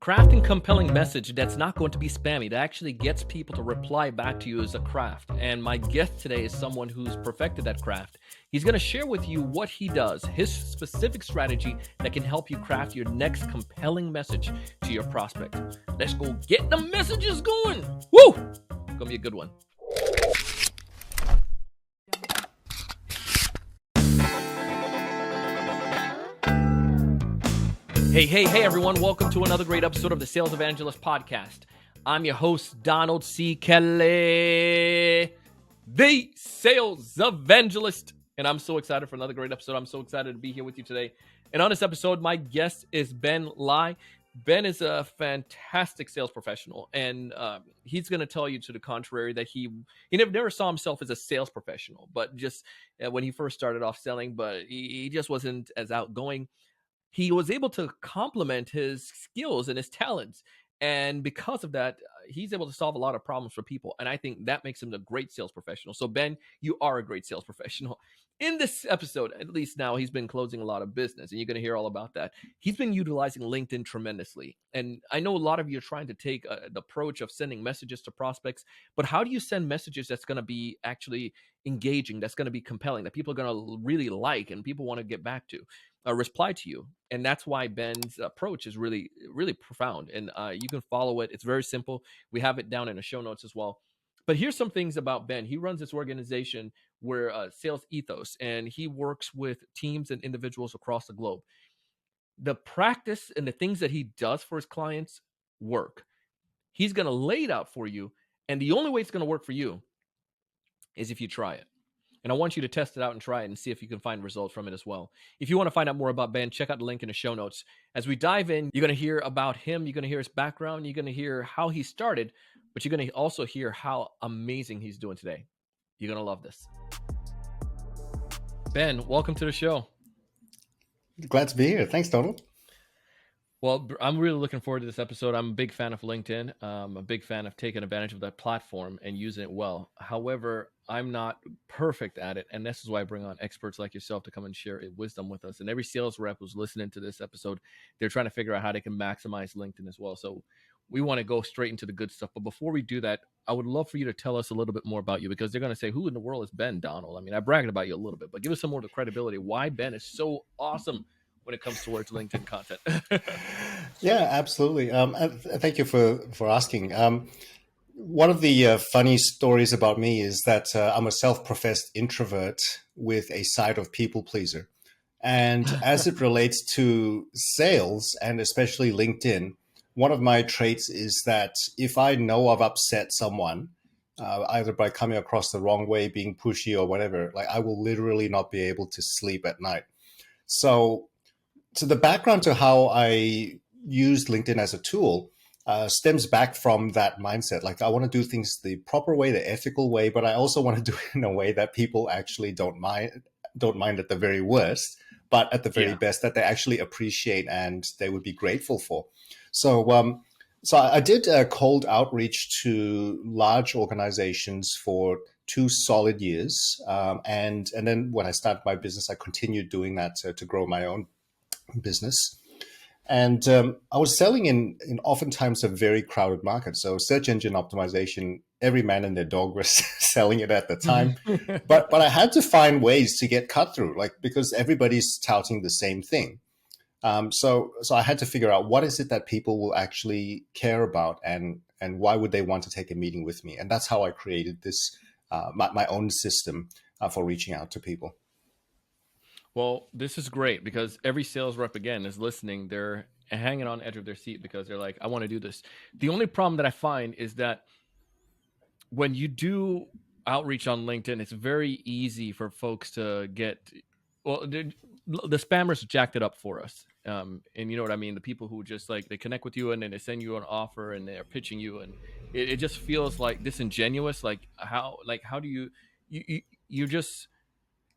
Crafting compelling message that's not going to be spammy, that actually gets people to reply back to you is a craft. And my guest today is someone who's perfected that craft. He's going to share with you what he does, his specific strategy that can help you craft your next compelling message to your prospect. Let's go get the messages going. Woo! It's going to be a good one. Hey, everyone. Welcome to another great episode of the Sales Evangelist Podcast. I'm your host, Donald C. Kelly, the Sales Evangelist. And I'm so excited for another great episode. I'm so excited to be here with you today. And on this episode, my guest is Ben Lai. Ben is a fantastic sales professional. And he's going to tell you to the contrary that he never saw himself as a sales professional, but just when he first started off selling, but he just wasn't as outgoing. He was able to complement his skills and his talents. And because of that, he's able to solve a lot of problems for people. And I think that makes him a great sales professional. So Ben, you are a great sales professional. In this episode, at least now, he's been closing a lot of business, and you're going to hear all about that. He's been utilizing LinkedIn tremendously. And I know a lot of you are trying to take the approach of sending messages to prospects, but how do you send messages that's going to be actually engaging, that's going to be compelling, that people are going to really like and people want to get back to? Reply to you. And that's why Ben's approach is really, really profound. And you can follow it. It's very simple. We have it down in the show notes as well. But here's some things about Ben. He runs this organization where Sales Ethos, and he works with teams and individuals across the globe. The practice and the things that he does for his clients work. He's going to lay it out for you. And the only way it's going to work for you is if you try it. And I want you to test it out and try it and see if you can find results from it as well. If you want to find out more about Ben, check out the link in the show notes. As we dive in, you're going to hear about him. You're going to hear his background. You're going to hear how he started, but you're going to also hear how amazing he's doing today. You're going to love this. Ben, welcome to the show. Glad to be here. Thanks, Donald. Well, I'm really looking forward to this episode. I'm a big fan of LinkedIn. I'm a big fan of taking advantage of that platform and using it well. However, I'm not perfect at it. And this is why I bring on experts like yourself to come and share wisdom with us. And every sales rep who's listening to this episode, they're trying to figure out how they can maximize LinkedIn as well. So we want to go straight into the good stuff. But before we do that, I would love for you to tell us a little bit more about you, because they're going to say, who in the world is Ben, Donald? I mean, I bragged about you a little bit, but give us some more of the credibility. Why Ben is so awesome when it comes towards LinkedIn content. Yeah, absolutely. Thank you for asking. One of the funny stories about me is that I'm a self-professed introvert with a side of people pleaser. And as it relates to sales, and especially LinkedIn, one of my traits is that if I know I've upset someone, either by coming across the wrong way, being pushy or whatever, like I will literally not be able to sleep at night. So the background to how I used LinkedIn as a tool stems back from that mindset. Like I want to do things the proper way, the ethical way, but I also want to do it in a way that people actually don't mind at the very worst, but at the very best that they actually appreciate and they would be grateful for. So I did a cold outreach to large organizations for 2 solid years. And then when I started my business, I continued doing that to grow my own business. And I was selling in oftentimes a very crowded market. So search engine optimization, every man and their dog was selling it at the time. But I had to find ways to get cut through, like because everybody's touting the same thing. So I had to figure out what is it that people will actually care about, and why would they want to take a meeting with me? And that's how I created this my own system for reaching out to people. Well, this is great because every sales rep, again, is listening. They're hanging on the edge of their seat because they're like, I want to do this. The only problem that I find is that when you do outreach on LinkedIn, it's very easy for folks to get, well, the spammers jacked it up for us. And you know what I mean? The people who just like, they connect with you and then they send you an offer and they're pitching you. And it just feels like disingenuous. Like how do you just,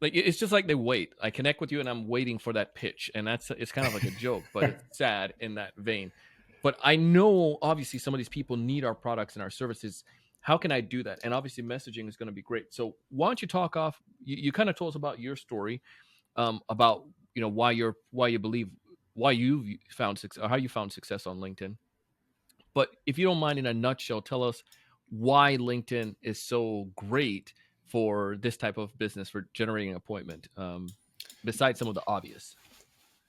like, it's just like they wait. I connect with you and I'm waiting for that pitch. And it's kind of like a joke, but it's sad in that vein. But I know obviously some of these people need our products and our services. How can I do that? And obviously messaging is going to be great. So why don't you talk off, you kind of told us about your story, about, why you found success, or how you found success on LinkedIn. But if you don't mind, in a nutshell, tell us why LinkedIn is so great for this type of business for generating an appointment, besides some of the obvious.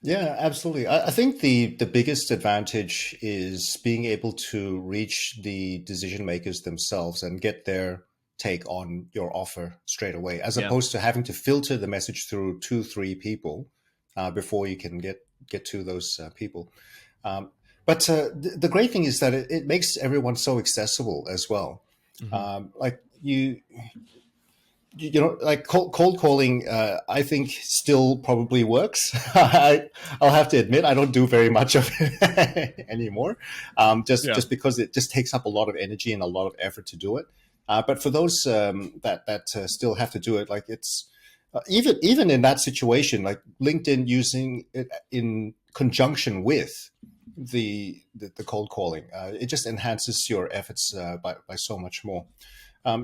Yeah, absolutely. I think the biggest advantage is being able to reach the decision makers themselves and get their take on your offer straight away, as Yeah. opposed to having to filter the message through two, three people before you can get to those people. Um, but the great thing is that it makes everyone so accessible as well. Mm-hmm. Like like cold calling, I think still probably works. I'll have to admit, I don't do very much of it anymore, Yeah. just because it just takes up a lot of energy and a lot of effort to do it. But for those that still have to do it, like it's even in that situation, like LinkedIn using it in conjunction with the cold calling, it just enhances your efforts by so much more.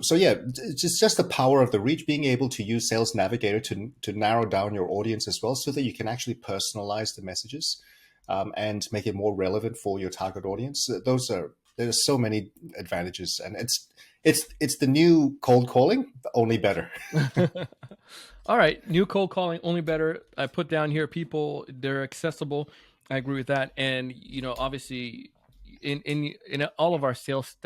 So yeah, it's just the power of the reach, being able to use Sales Navigator to narrow down your audience as well, so that you can actually personalize the messages and make it more relevant for your target audience. There's so many advantages, and it's the new cold calling, only better. All right, new cold calling only better. I put down here people, they're accessible. I agree with that, and obviously, in all of our sales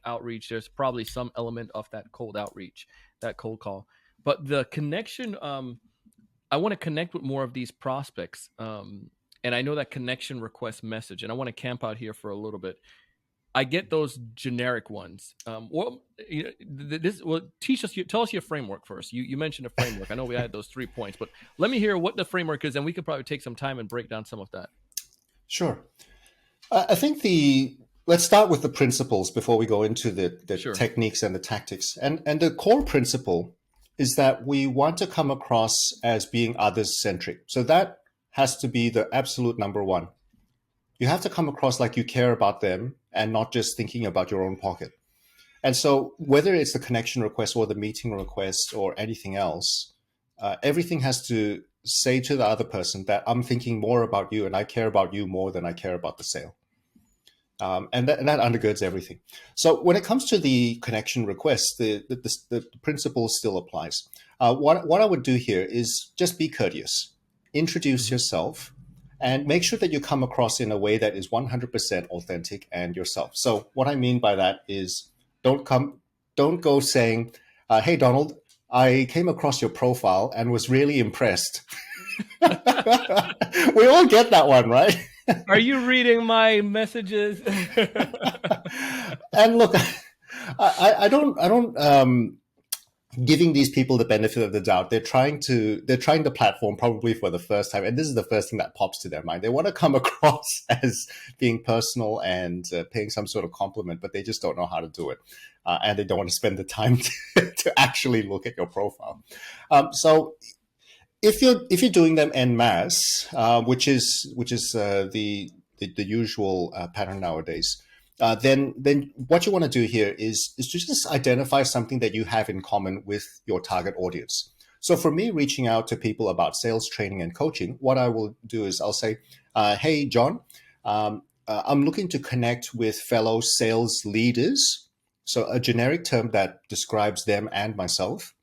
outreach, there's probably some element of that cold outreach, that cold call. But the connection, I want to connect with more of these prospects, and I know that connection request message, and I want to camp out here for a little bit. I get those generic ones. Tell us your framework first. You mentioned a framework. I know we had those 3 points, but let me hear what the framework is, and we could probably take some time and break down some of that. Sure. I think let's start with the principles before we go into the Sure. techniques and the tactics. And the core principle is that we want to come across as being others-centric. So that has to be the absolute number one. You have to come across like you care about them and not just thinking about your own pocket. And so whether it's the connection request or the meeting request or anything else, everything has to say to the other person that I'm thinking more about you and I care about you more than I care about the sale. And that undergirds everything. So when it comes to the connection request, the principle still applies. What I would do here is just be courteous, introduce yourself, and make sure that you come across in a way that is 100% authentic and yourself. So what I mean by that is don't go saying, "Hey Donald, I came across your profile and was really impressed." We all get that one, right? Are you reading my messages? And look, I don't giving these people the benefit of the doubt. They're trying the platform probably for the first time, and this is the first thing that pops to their mind. They want to come across as being personal and paying some sort of compliment, but they just don't know how to do it, and they don't want to spend the time to actually look at your profile. So if you're doing them en masse, which is the usual pattern nowadays, then what you want to do here is to just identify something that you have in common with your target audience. So for me, reaching out to people about sales training and coaching, what I will do is I'll say, "Hey John, I'm looking to connect with fellow sales leaders." So a generic term that describes them and myself,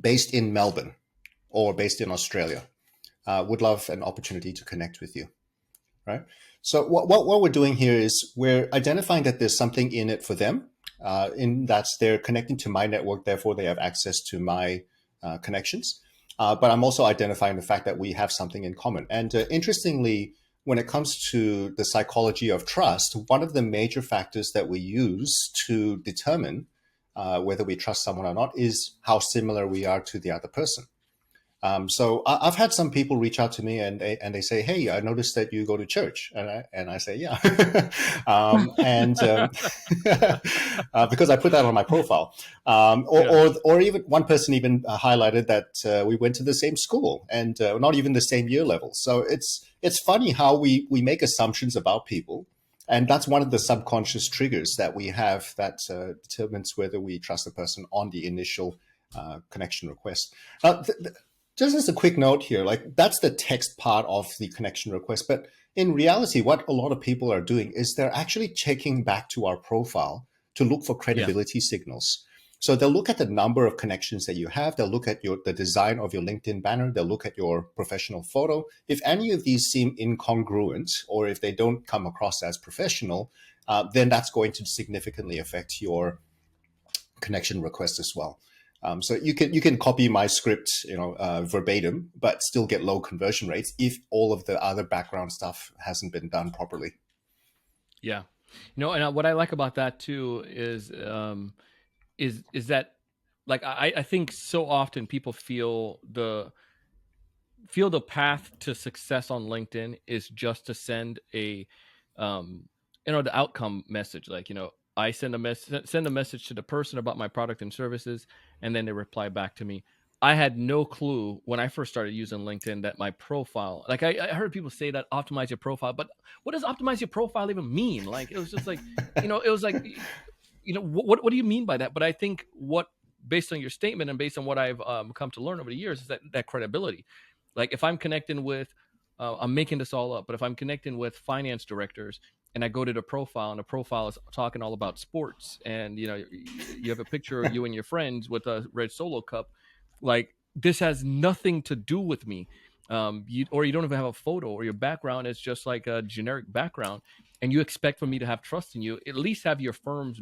based in Melbourne or based in Australia. Would love an opportunity to connect with you, right? So what we're doing here is we're identifying that there's something in it for them, in that they're connecting to my network, therefore they have access to my connections. But I'm also identifying the fact that we have something in common. And interestingly, when it comes to the psychology of trust, one of the major factors that we use to determine whether we trust someone or not is how similar we are to the other person. So I've had some people reach out to me and they say, "Hey, I noticed that you go to church," and I say, "Yeah," because I put that on my profile, or even one person even highlighted that we went to the same school and not even the same year level. So it's funny how we make assumptions about people. And that's one of the subconscious triggers that we have that determines whether we trust a person on the initial connection request. Just as a quick note here, like that's the text part of the connection request. But in reality, what a lot of people are doing is they're actually checking back to our profile to look for Yeah. credibility signals. So they'll look at the number of connections that you have. They'll look at the design of your LinkedIn banner. They'll look at your professional photo. If any of these seem incongruent or if they don't come across as professional, then that's going to significantly affect your connection request as well. So you can copy my script, verbatim, but still get low conversion rates if all of the other background stuff hasn't been done properly. Yeah. And what I like about that too is that, like, I think so often people feel the path to success on LinkedIn is just to send a the outcome message, like, I send a message to the person about my product and services, and then they reply back to me. I had no clue when I first started using LinkedIn that my profile, like, I heard people say that optimize your profile, but what does optimize your profile even mean? Like, it was just like, it was like, what do you mean by that? But I think based on your statement and based on what I've come to learn over the years, is that credibility. Like, if I'm connecting with, I'm making this all up, but if I'm connecting with finance directors and I go to the profile and the profile is talking all about sports, and you have a picture of you and your friends with a red Solo cup, like, this has nothing to do with me. You don't even have a photo, or your background is just like a generic background, and you expect for me to have trust in you. At least have your firm's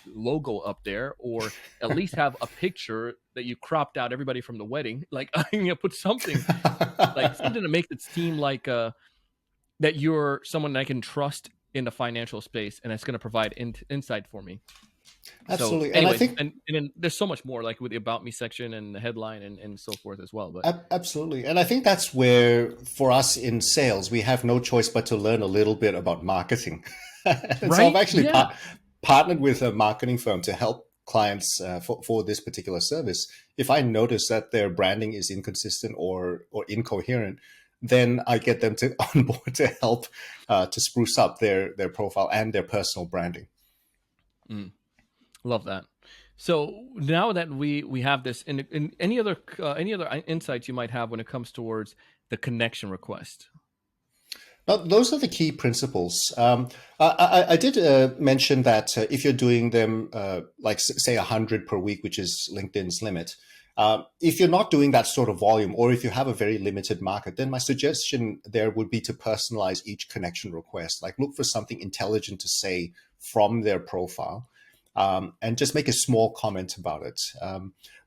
logo up there, or at least have a picture that you cropped out everybody from the wedding. Like, put something that makes it seem like that you're someone that I can trust in the financial space, and it's going to provide insight for me. Absolutely. So, anyways, And I think and then there's so much more, like with the about me section and the headline and so forth as well. But absolutely. And I think that's where, for us in sales, we have no choice but to learn a little bit about marketing. And so I've right, actually yeah, partnered with a marketing firm to help clients for this particular service. If I notice that their branding is inconsistent or incoherent, then I get them to on board to help to spruce up their profile and their personal branding. love that. So now that we have this, in any other insights you might have when it comes towards the connection request? Now, those are the key principles. I did mention that if you're doing them, say 100 per week, which is LinkedIn's limit, if you're not doing that sort of volume, or if you have a very limited market, then my suggestion there would be to personalize each connection request. Like, look for something intelligent to say from their profile, and just make a small comment about it.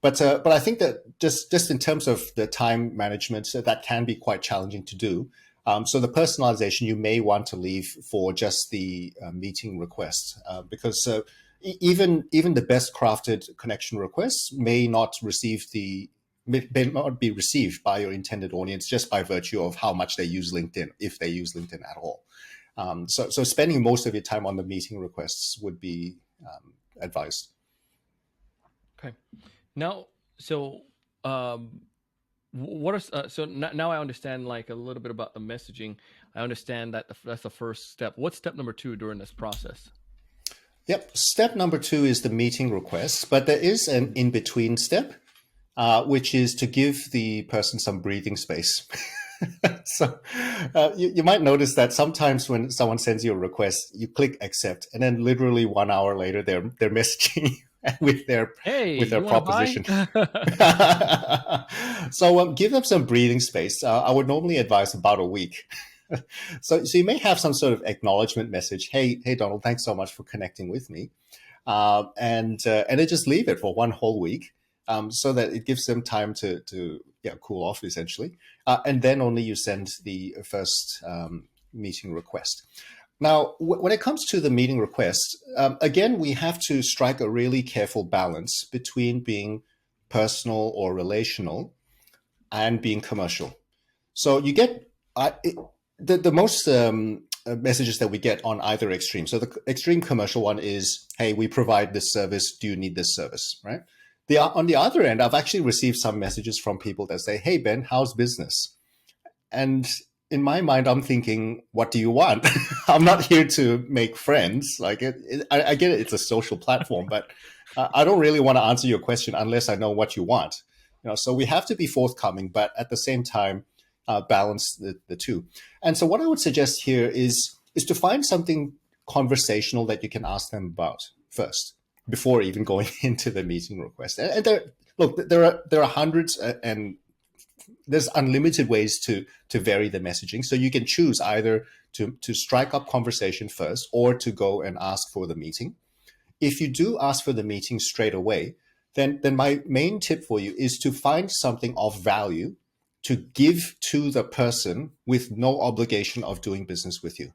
But I think that just in terms of the time management, that can be quite challenging to do. So the personalization you may want to leave for just the meeting request, because even the best crafted connection requests may not be received by your intended audience just by virtue of how much they use LinkedIn, if they use LinkedIn at all. So spending most of your time on the meeting requests would be advised. Okay. Now, so what are so now I understand, like, a little bit about the messaging. I understand that that's the first step. What's step number 2 during this process? Yep. Step number 2 is the meeting request, but there is an in-between step, which is to give the person some breathing space. So you might notice that sometimes when someone sends you a request, you click accept, and then literally 1 hour later, they're messaging you with their Hey, you want to proposition. buy? So give them some breathing space. I would normally advise about a week. So you may have some sort of acknowledgement message. Hey, Donald, thanks so much for connecting with me, and then just leave it for 1 whole week, so that it gives them time to cool off, essentially, and then only you send the first meeting request. Now, when it comes to the meeting request, again, we have to strike a really careful balance between being personal or relational and being commercial. So you get the most messages that we get on either extreme. So the extreme commercial one is, hey, we provide this service. Do you need this service? Right? On the other end, I've actually received some messages from people that say, hey, Ben, how's business? And in my mind, I'm thinking, what do you want? I'm not here to make friends. Like, I get it. It's a social platform, but I don't really want to answer your question unless I know what you want. So we have to be forthcoming, but at the same time, balance the two. And so what I would suggest here is to find something conversational that you can ask them about first before even going into the meeting request. And there are hundreds and there's unlimited ways to vary the messaging. So you can choose either to strike up conversation first or to go and ask for the meeting. If you do ask for the meeting straight away, then my main tip for you is to find something of value to give to the person with no obligation of doing business with you.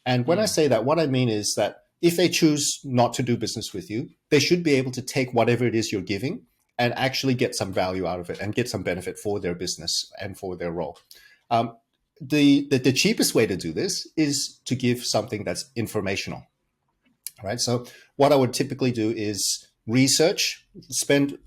And when I say that, what I mean is that if they choose not to do business with you, they should be able to take whatever it is you're giving and actually get some value out of it and get some benefit for their business and for their role. The cheapest way to do this is to give something that's informational, right? So what I would typically do is research, spend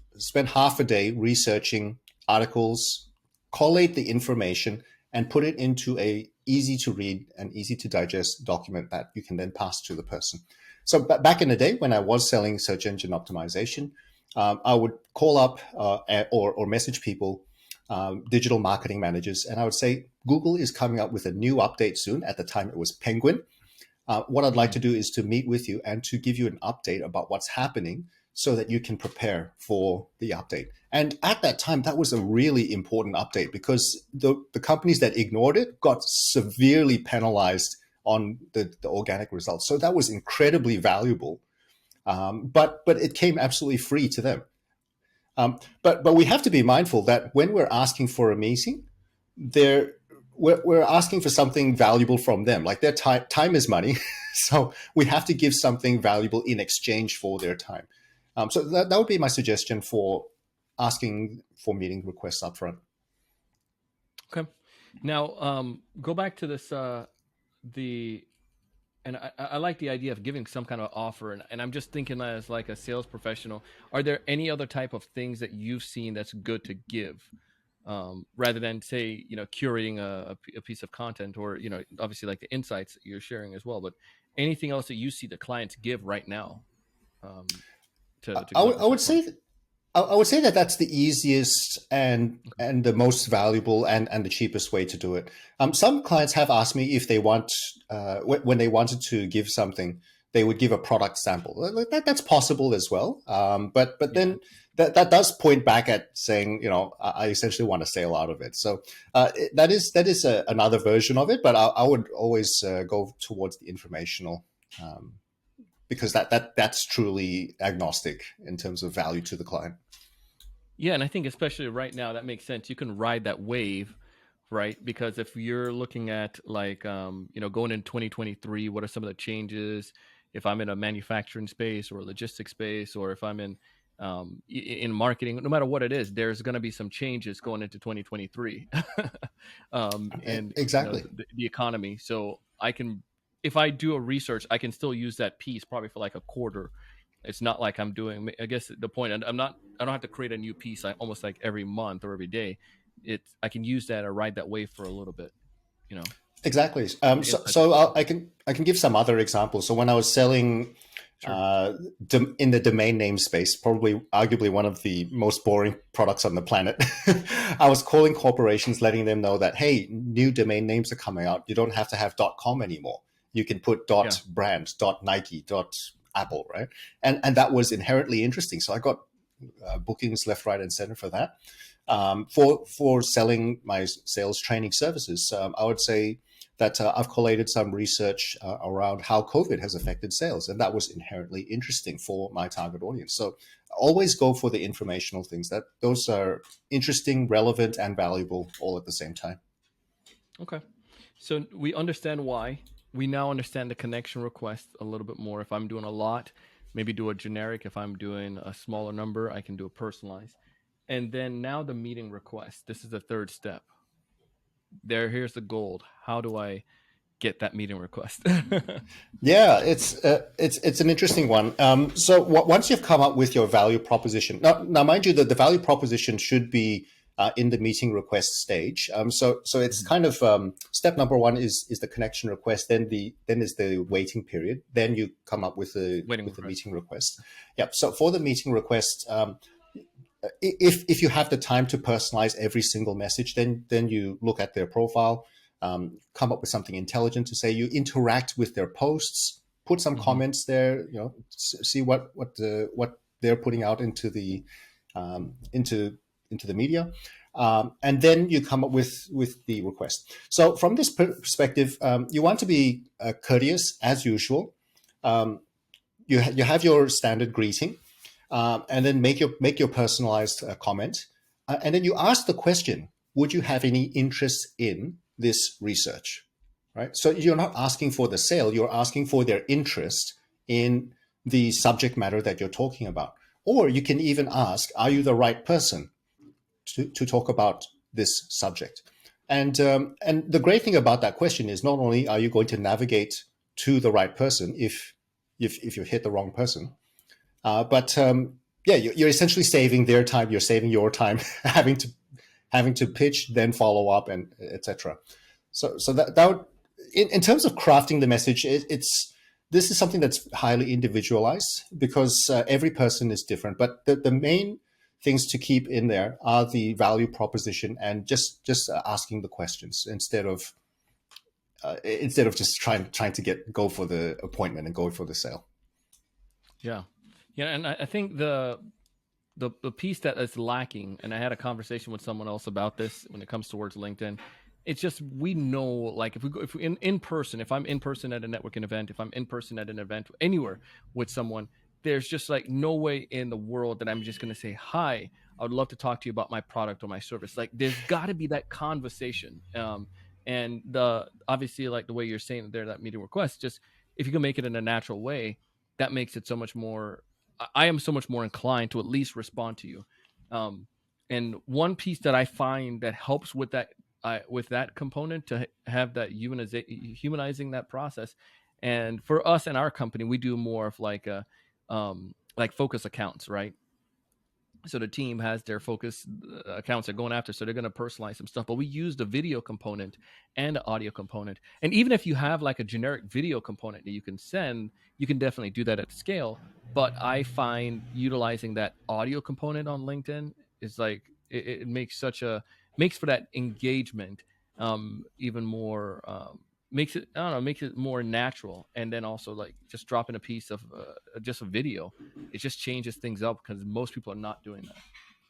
half a day researching articles, collate the information, and put it into a easy to read and easy to digest document that you can then pass to the person. So back in the day when I was selling search engine optimization, I would call up or message people, digital marketing managers, and I would say, Google is coming up with a new update soon. At the time, it was Penguin. What I'd like to do is to meet with you and to give you an update about what's happening so that you can prepare for the update. And at that time, that was a really important update because the companies that ignored it got severely penalized on the organic results. So that was incredibly valuable. But it came absolutely free to them. But we have to be mindful that when we're asking for a meeting, we're asking for something valuable from them. Like their time is money, so we have to give something valuable in exchange for their time. So that would be my suggestion for asking for meeting requests up front. Okay. Now, go back to this, and I like the idea of giving some kind of offer. And I'm just thinking as like a sales professional, are there any other type of things that you've seen that's good to give? Rather than say, curating a piece of content or, obviously like the insights that you're sharing as well, but anything else that you see the clients give right now? I would say that that's the easiest and the most valuable and the cheapest way to do it. Some clients have asked me if they want, when they wanted to give something, they would give a product sample. That's possible as well. But then that does point back at saying, I essentially want a sale out of it. So that is another version of it. But I would always go towards the informational, because that's truly agnostic in terms of value to the client. Yeah, and I think especially right now that makes sense. You can ride that wave, right? Because if you're looking at like going in 2023, what are some of the changes? If I'm in a manufacturing space or a logistics space, or if I'm in marketing, no matter what it is, there's going to be some changes going into 2023, and exactly the economy. So if I do a research, I can still use that piece probably for like a quarter. It's not like I'm doing, I guess the point, I don't have to create a new piece almost like every month or every day. I can use that or ride that wave for a little bit, Exactly. I can give some other examples. So when I was selling in the domain name space, probably arguably one of the most boring products on the planet, I was calling corporations, letting them know that, hey, new domain names are coming out. You don't have to have .com anymore. You can put .brand, .Nike, .Apple, right? And that was inherently interesting. So I got bookings left, right, and center for that. For selling my sales training services, I would say that I've collated some research around how COVID has affected sales, and that was inherently interesting for my target audience. So always go for the informational things. Those are interesting, relevant, and valuable all at the same time. Okay. So we understand why. We now understand the connection request a little bit more. If I'm doing a lot, maybe do a generic. If I'm doing a smaller number, I can do a personalized. And then now the meeting request. This is the third step. Here's the gold. How do I get that meeting request? Yeah, it's an interesting one. So once you've come up with your value proposition, now mind you that the value proposition should be in the meeting request stage. So it's kind of step number one is the connection request. Then is the waiting period. Then you come up with the meeting request. Yep. So for the meeting request, if you have the time to personalize every single message, then you look at their profile, come up with something intelligent to say. You interact with their posts, put some comments there. See what they're putting out into the into the media, and then you come up with the request. So from this perspective, you want to be courteous as usual. You have your standard greeting, and then make your personalized comment, and then you ask the question: would you have any interest in this research? Right. So you're not asking for the sale; you're asking for their interest in the subject matter that you're talking about. Or you can even ask: are you the right person to talk about this subject? And the great thing about that question is not only are you going to navigate to the right person if you hit the wrong person, but yeah, you're essentially saving their time. You're saving your time having to pitch, then follow up, and etc. So that would, in terms of crafting the message, this is something that's highly individualized because every person is different. But the main things to keep in there are the value proposition and just asking the questions instead of just trying to go for the appointment and go for the sale. Yeah, and I think the piece that is lacking, and I had a conversation with someone else about this when it comes towards LinkedIn. It's just, we know, like if we in person, if I'm in person at a networking event, if I'm in person at an event anywhere with someone, there's just like no way in the world that I'm just going to say, hi, I would love to talk to you about my product or my service. Like there's got to be that conversation. And obviously, like the way you're saying there, that meeting request, just if you can make it in a natural way, that makes it so much more, I am so much more inclined to at least respond to you. And one piece that I find that helps with that component, to have that humanizing that process. And for us in our company, we do more of like focus accounts, right? So the team has their focus accounts they're going after, so they're going to personalize some stuff. But we use the video component and the audio component. And even if you have like a generic video component that you can send, you can definitely do that at scale. But I find utilizing that audio component on LinkedIn is like, it makes makes for that engagement even more. Makes it more natural. And then also like just dropping a piece of just a video, it just changes things up because most people are not doing that.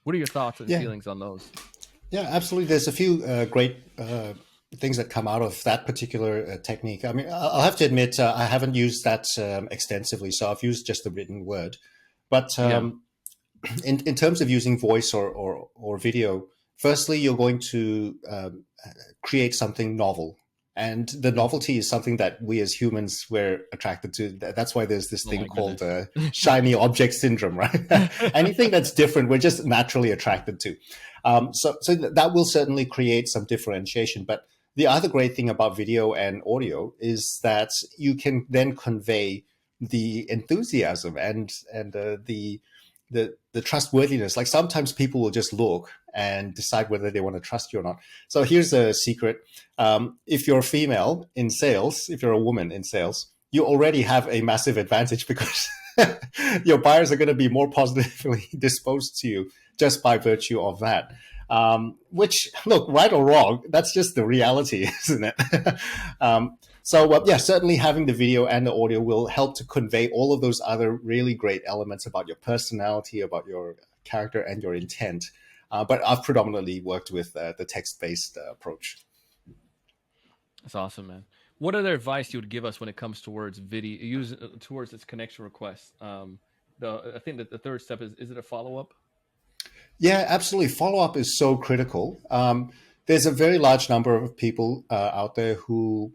What are your thoughts and feelings on those? Yeah, absolutely. There's a few great things that come out of that particular technique. I mean, I'll have to admit, I haven't used that extensively, so I've used just the written word. But in terms of using voice or video, firstly, you're going to create something novel. And the novelty is something that we as humans, we're attracted to. That's why there's this thing called shiny object syndrome, right? Anything that's different, we're just naturally attracted to. So that will certainly create some differentiation. But the other great thing about video and audio is that you can then convey the enthusiasm and the trustworthiness. Like sometimes people will just look and decide whether they want to trust you or not. So here's a secret. If you're a female in sales, if you're a woman in sales, you already have a massive advantage because your buyers are going to be more positively disposed to you just by virtue of that. Which, look, right or wrong, that's just the reality, isn't it? So certainly having the video and the audio will help to convey all of those other really great elements about your personality, about your character and your intent. But I've predominantly worked with the text-based approach. That's awesome, man. What other advice you would give us when it comes towards video, towards this connection request? I think that the third step is it a follow-up? Yeah, absolutely. Follow-up is so critical. There's a very large number of people out there who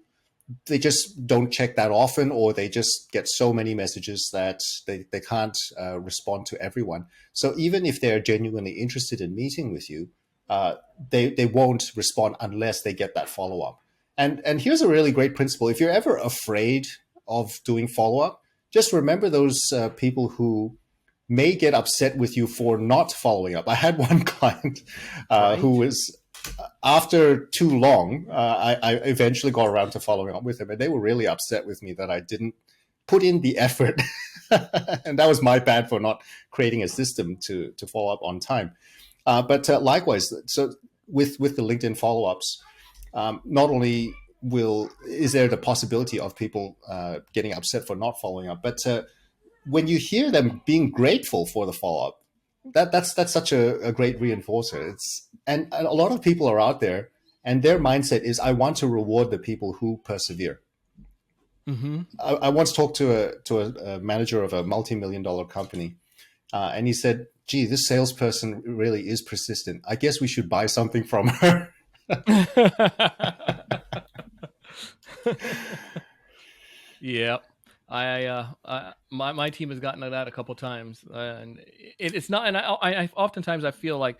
they just don't check that often, or they just get so many messages that they can't respond to everyone. So even if they're genuinely interested in meeting with you, they won't respond unless they get that follow-up. And here's a really great principle. If you're ever afraid of doing follow-up, just remember those people who may get upset with you for not following up. I had one client who was, after too long, I eventually got around to following up with him, and they were really upset with me that I didn't put in the effort. And that was my bad for not creating a system to follow up on time. But likewise, so with the LinkedIn follow-ups, not only is there the possibility of people getting upset for not following up, but when you hear them being grateful for the follow-up, that's such a great reinforcer. And a lot of people are out there, and their mindset is, I want to reward the people who persevere. Mm-hmm. I once talked to a manager of a multi-million-dollar company, and he said, "Gee, this salesperson really is persistent. I guess we should buy something from her." Yeah, my team has gotten to that a couple times, and it's not. And I oftentimes I feel like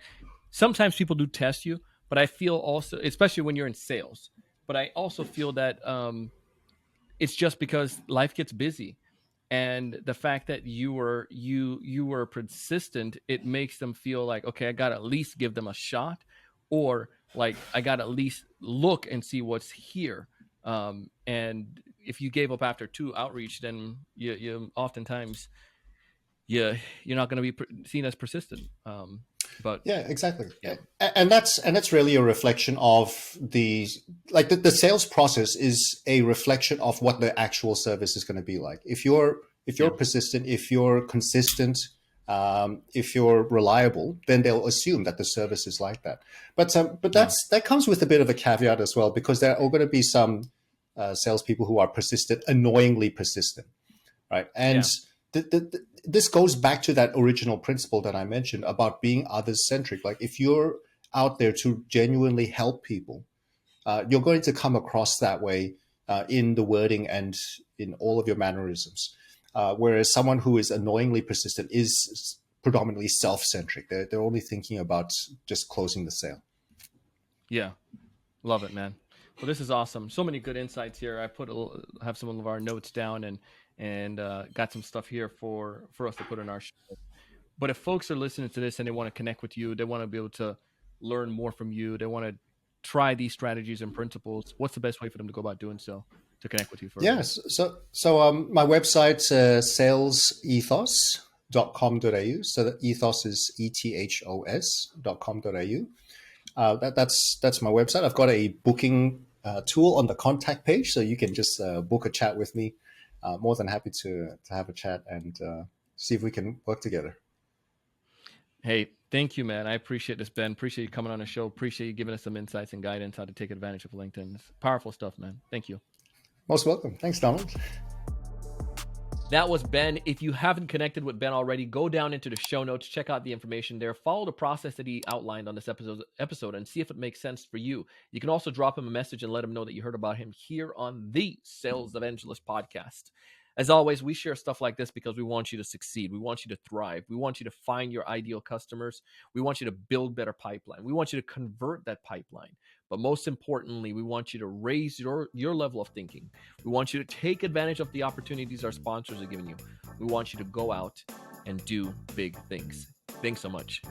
sometimes people do test you, but I feel also, especially when you're in sales, but I also feel that it's just because life gets busy, and the fact that you were persistent, it makes them feel like, okay, I got to at least give them a shot, or like I got to at least look and see what's here. And if you gave up after 2 outreach, then you oftentimes you're not going to be seen as persistent. But Yeah, exactly. yeah, And that's really a reflection of the sales process is a reflection of what the actual service is going to be like. If you're yeah, persistent, if you're consistent, if you're reliable, then they'll assume that the service is like that. But yeah, that comes with a bit of a caveat as well, because there are going to be some salespeople who are persistent, annoyingly persistent, right? And yeah, this goes back to that original principle that I mentioned about being others-centric. Like, if you're out there to genuinely help people, you're going to come across that way in the wording and in all of your mannerisms. Whereas someone who is annoyingly persistent is predominantly self-centric. They're only thinking about just closing the sale. yeah. Love it, man. Well, this is awesome. So many good insights here. I have some of our notes down, and got some stuff here for us to put in our show. But if folks are listening to this and they want to connect with you, they want to be able to learn more from you, they want to try these strategies and principles, what's the best way for them to go about doing so to connect with you further? Yes. So my website's salesethos.com.au. So the ethos is ethos.com.au. That's my website. I've got a booking tool on the contact page, so you can just book a chat with me. More than happy to have a chat and see if we can work together. Hey, thank you, man. I appreciate this, Ben. Appreciate you coming on the show. Appreciate you giving us some insights and guidance how to take advantage of LinkedIn. It's powerful stuff, man. Thank you. Most welcome. Thanks, Donald. That was Ben. If you haven't connected with Ben already, go down into the show notes, check out the information there, follow the process that he outlined on this episode and see if it makes sense for you. You can also drop him a message and let him know that you heard about him here on the Sales Evangelist podcast. As always, we share stuff like this because we want you to succeed. We want you to thrive. We want you to find your ideal customers. We want you to build better pipeline. We want you to convert that pipeline. But most importantly, we want you to raise your level of thinking. We want you to take advantage of the opportunities our sponsors are giving you. We want you to go out and do big things. Thanks so much.